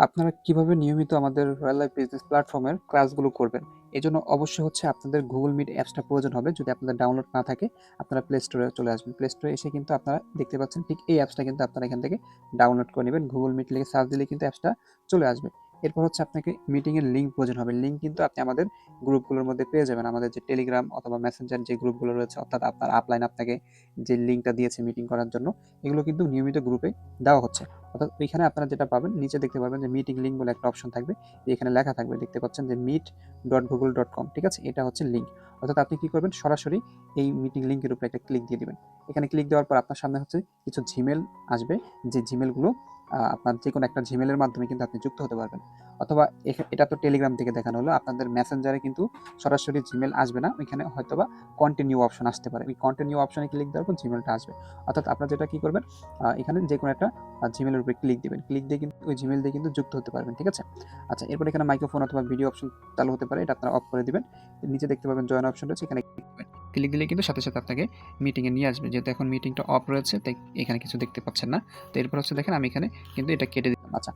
আপনারা কিভাবে নিয়মিত আমাদের রয়্যাল লাইফ বিজনেস প্ল্যাটফর্মের ক্লাসগুলো করবেন? এজন্য অবশ্যই হচ্ছে আপনাদের Google Meet অ্যাপসটা প্রয়োজন হবে। যদি আপনাদের ডাউনলোড না থাকে, আপনারা প্লে স্টোরে চলে আসবেন। প্লে স্টোরে এসে কিন্তু আপনারা দেখতে পাচ্ছেন ঠিক এই অ্যাপসটা কিন্তু আপনারা এখান থেকে ডাউনলোড করে নেবেন। Google Meet লিখে সার্চ দিলেই কিন্তু অ্যাপসটা চলে আসবে। এরপর হচ্ছে আপনাকে মিটিংয়ের লিঙ্ক প্রয়োজন হবে। লিঙ্ক কিন্তু আপনি আমাদের গ্রুপগুলোর মধ্যে পেয়ে যাবেন। আমাদের যে টেলিগ্রাম অথবা মেসেঞ্জার যে গ্রুপগুলো রয়েছে, অর্থাৎ আপনার আপলাইন আপনাকে যে লিঙ্কটা দিয়েছে মিটিং করার জন্য, এগুলো কিন্তু নিয়মিত গ্রুপে দেওয়া হচ্ছে। অর্থাৎ ওইখানে আপনারা যেটা পাবেন, নিচে দেখতে পাবেন যে মিটিং লিঙ্ক বলে একটা অপশন থাকবে। এখানে লেখা থাকবে, দেখতে পাচ্ছেন যে meet.google.com, ঠিক আছে? এটা হচ্ছে লিঙ্ক। অর্থাৎ আপনি কি করবেন, সরাসরি এই মিটিং লিঙ্কের উপরে একটা ক্লিক দিয়ে দিবেন। এখানে ক্লিক দেওয়ার পর আপনার সামনে হচ্ছে কিছু জিমেল আসবে, যে জিমেলগুলো আপনার যে কোনো একটা জিমেলের মাধ্যমে কিন্তু আপনি যুক্ত হতে পারবেন। অথবা এটা তো টেলিগ্রাম থেকে দেখানো হলো, আপনাদের মেসেঞ্জারে কিন্তু সরাসরি জিমেল আসবে না, ওইখানে হয়তোবা কন্টিনিউ অপশন আসতে পারে। ওই কন্টিনিউ অপশনে ক্লিক দেওয়ার পর জিমেলটা আসবে। অর্থাৎ আপনারা যেটা কি করবেন, এখানে যে কোনো একটা জিমেলের উপরে ক্লিক দিবেন। ক্লিক দিয়ে কিন্তু ওই জিমেল দিয়ে কিন্তু যুক্ত হতে পারবেন, ঠিক আছে? আচ্ছা, এরপর এখানে মাইক্রোফোন অথবা ভিডিও অপশন চালু হতে পারে, এটা আপনারা অফ করে দিবেন। নিচে দেখতে পাবেন জয়েন অপশন রয়েছে, এখানে ক্লিক দিবেন। ক্লিক দিলে কিন্তু সাথে সাথে আপনাকে মিটিংয়ে নিয়ে আসবে। যেহেতু এখন মিটিংটা অফ রয়েছে, তাই এখানে কিছু দেখতে পাচ্ছেন না। তো এরপর হচ্ছে দেখেন, আমি এখানে কিন্তু এটা কেটে দিলাম। আচ্ছা,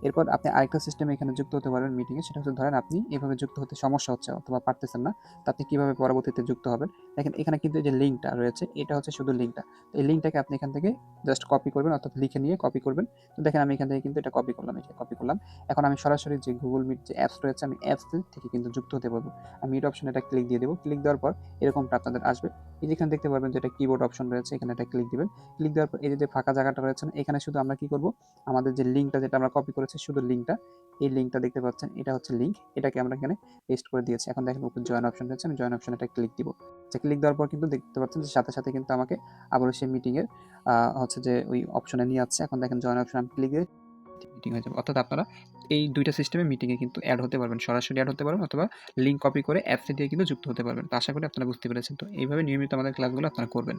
এরপর আপনি আরেকটা সিস্টেমে এখানে যুক্ত হতে পারবেন মিটিংয়ে। সেটা হচ্ছে, ধরেন আপনি এভাবে যুক্ত হতে সমস্যা হচ্ছে অথবা পারতেছেন না, তো আপনি কিভাবে পরবর্তীতে যুক্ত হবেন? দেখেন, এখানে কিন্তু এই যে লিঙ্কটা রয়েছে, এটা হচ্ছে শুধু লিঙ্কটা। তো এই লিঙ্কটাকে আপনি এখান থেকে জাস্ট কপি করবেন, অর্থাৎ লিখে নিয়ে কপি করবেন। তো দেখেন, আমি এখান থেকে কিন্তু এটা কপি করলাম, এটা কপি করলাম। এখন আমি সরাসরি যে Google Meet যে অ্যাপস রয়েছে, আমি অ্যাপস থেকে কিন্তু যুক্ত হতে পারবো। আমি মিট অপশনে একটা ক্লিক দিয়ে দেবো। ক্লিক দেওয়ার পর এরকমটা আপনাদের আসবে। এই যে এখানে দেখতে পারবেন যে এটা কিবোর্ড অপশন রয়েছে, এখানে একটা ক্লিক দিবেন। ক্লিক দেওয়ার পর এই যে ফাঁকা জায়গাটা রয়েছে না, এখানে শুধু আমরা কি করব, আমাদের যে লিঙ্কটা যেটা আমরা কপি করেছি, শুধু লিঙ্কটা, এই লিঙ্কটা দেখতে পাচ্ছেন, এটা হচ্ছে লিঙ্ক। এটাকে আমরা এখানে পেস্ট করে দিয়েছি। এখন দেখেন উপর জয়েন অপশন রয়েছে, আমি জয়েন অপশনে একটা ক্লিক দিব। আচ্ছা, ক্লিক দেওয়ার পর কিন্তু দেখতে পাচ্ছেন যে সাথে সাথে কিন্তু আমাকে আবারও সেই মিটিংয়ের হচ্ছে যে ওই অপশনে নিয়ে যাচ্ছে। এখন দেখেন জয়েন অপশন আমি ক্লিক দিয়ে মিটিং হয়ে যাবে। অর্থাৎ আপনারা এই ২ টা সিস্টেমে মিটিংয়ে কিন্তু এড হতে পারবেন। সরাসরি এড হতে পারবেন অথবা লিঙ্ক কপি করে অ্যাপসে দিয়ে কিন্তু যুক্ত হতে পারবেন। তো আশা করি আপনারা বুঝতে পেরেছেন। তো এইভাবে নিয়মিত আমাদের ক্লাসগুলো আপনারা করবেন।